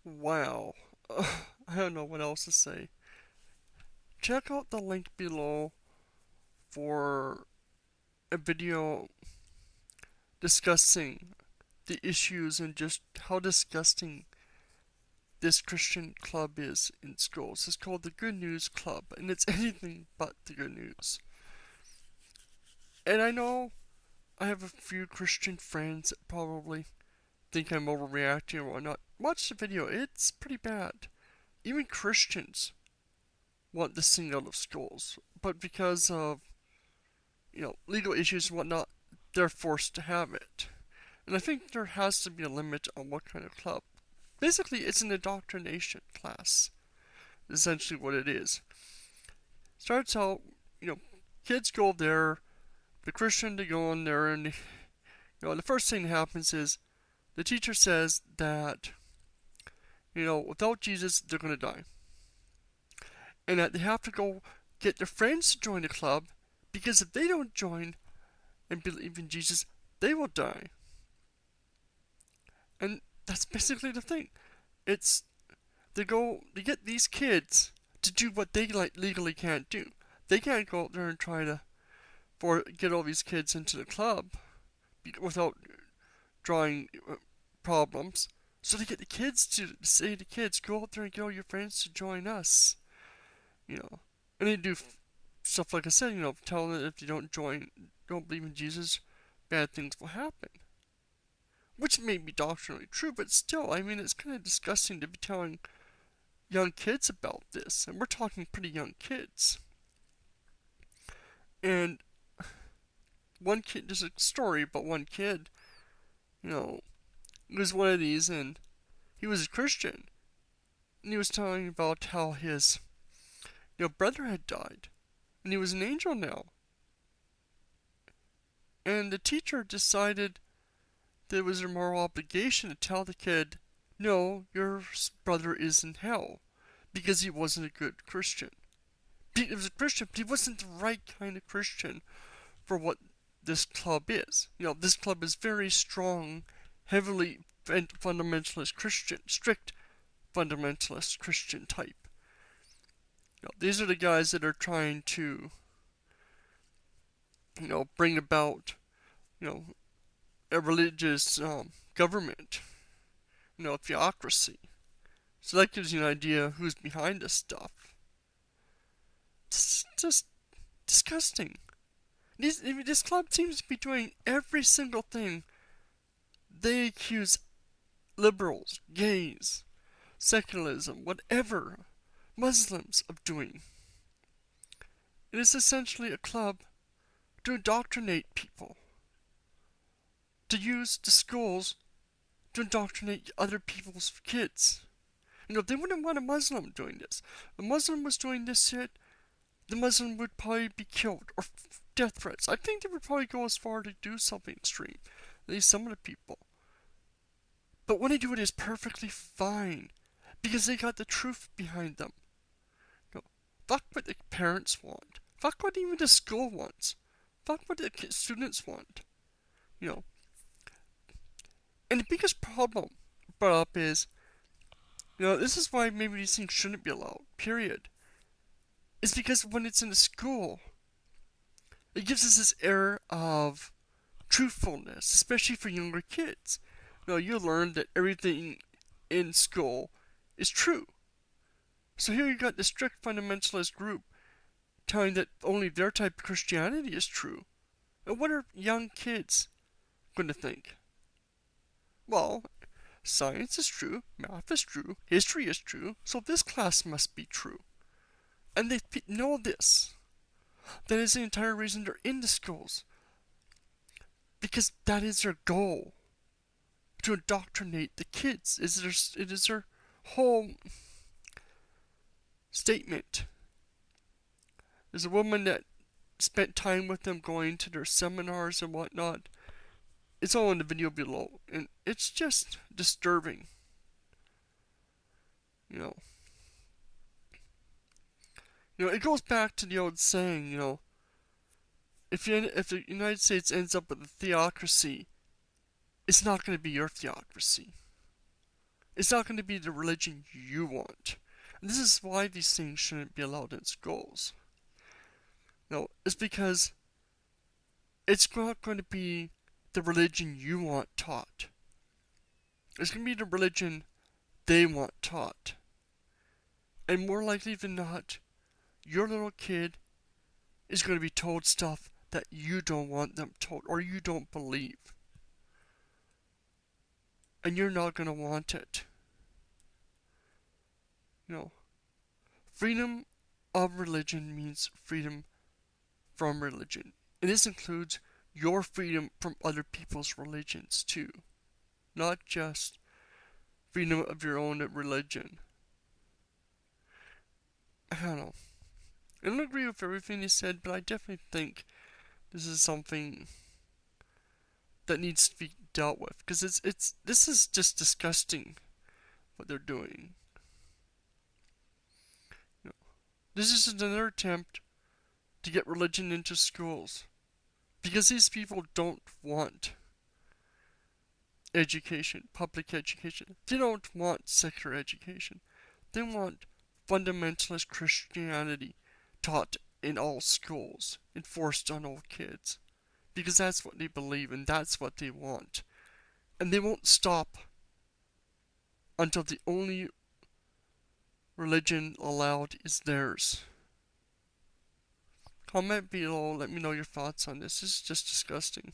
Wow. I don't know what else to say. Check out the link below for a video discussing the issues and just how disgusting this Christian club is in schools. It's called the Good News Club, and it's anything but the good news. And I know I have a few Christian friends that probably think I'm overreacting or whatnot. Watch the video, it's pretty bad. Even Christians want this thing out of schools, but because of legal issues and whatnot, they're forced to have it. And I think there has to be a limit on what kind of club. Basically, it's an indoctrination class. Essentially, what it is. Starts out, you know, kids go there, the Christian to go in there, and the first thing that happens is the teacher says that without Jesus they're gonna die, and that they have to go get their friends to join the club because if they don't join and believe in Jesus, they will die. And that's basically the thing. It's they get these kids to do what they legally can't do. They can't go out there and try to get all these kids into the club without drawing problems. So they get the kids to say to kids, go out there and get all your friends to join us. And they do stuff like I said. Tell them that if you don't believe in Jesus, bad things will happen. Which may be doctrinally true, but still, I mean, it's kind of disgusting to be telling young kids about this, and we're talking pretty young kids. And one kid, there's a story about one kid, he was one of these, and he was a Christian, and he was telling about how his, brother had died, and he was an angel now. And the teacher decided that it was their moral obligation to tell the kid, no, your brother is in hell, because he wasn't a good Christian. He was a Christian, but he wasn't the right kind of Christian for what this club is. This club is very strong, heavily fundamentalist Christian, strict fundamentalist Christian type. These are the guys that are trying to, bring about, a religious government, a theocracy. So that gives you an idea who's behind this stuff. It's just disgusting. This club seems to be doing every single thing they accuse liberals, gays, secularism, whatever, Muslims of doing. It is essentially a club to indoctrinate people, to use the schools to indoctrinate other people's kids. They wouldn't want a Muslim doing this. If a Muslim was doing this shit, the Muslim would probably be killed or death threats. I think they would probably go as far to do something extreme. At least some of the people. But when they do it is perfectly fine because they got the truth behind them. Fuck what the parents want. Fuck what even the school wants. Fuck what the students want. And the biggest problem brought up is, this is why maybe these things shouldn't be allowed, period. Is because when it's in a school, it gives us this air of truthfulness, especially for younger kids. You learn that everything in school is true. So here you got the strict fundamentalist group telling that only their type of Christianity is true. And what are young kids going to think? Well, science is true, math is true, history is true, so this class must be true. And they know this. That is the entire reason they're in the schools. Because that is their goal. To indoctrinate the kids. It is their whole statement. There's a woman that spent time with them going to their seminars and whatnot. It's all in the video below. And it's just disturbing. It goes back to the old saying, if the United States ends up with a theocracy, it's not going to be your theocracy. It's not going to be the religion you want. And this is why these things shouldn't be allowed in schools. No, it's because it's not going to be the religion you want taught. It's going to be the religion they want taught. And more likely than not, your little kid is going to be told stuff that you don't want them told or you don't believe. And you're not going to want it. Freedom of religion means freedom from religion. And this includes your freedom from other people's religions too. Not just freedom of your own religion. I don't know. I don't agree with everything he said, but I definitely think this is something that needs to be dealt with. Because this is just disgusting what they're doing. This is another attempt to get religion into schools. Because these people don't want education, public education. They don't want secular education. They want fundamentalist Christianity taught in all schools, enforced on all kids. Because that's what they believe and that's what they want. And they won't stop until the only religion allowed is theirs. Comment below, let me know your thoughts on this. This is just disgusting.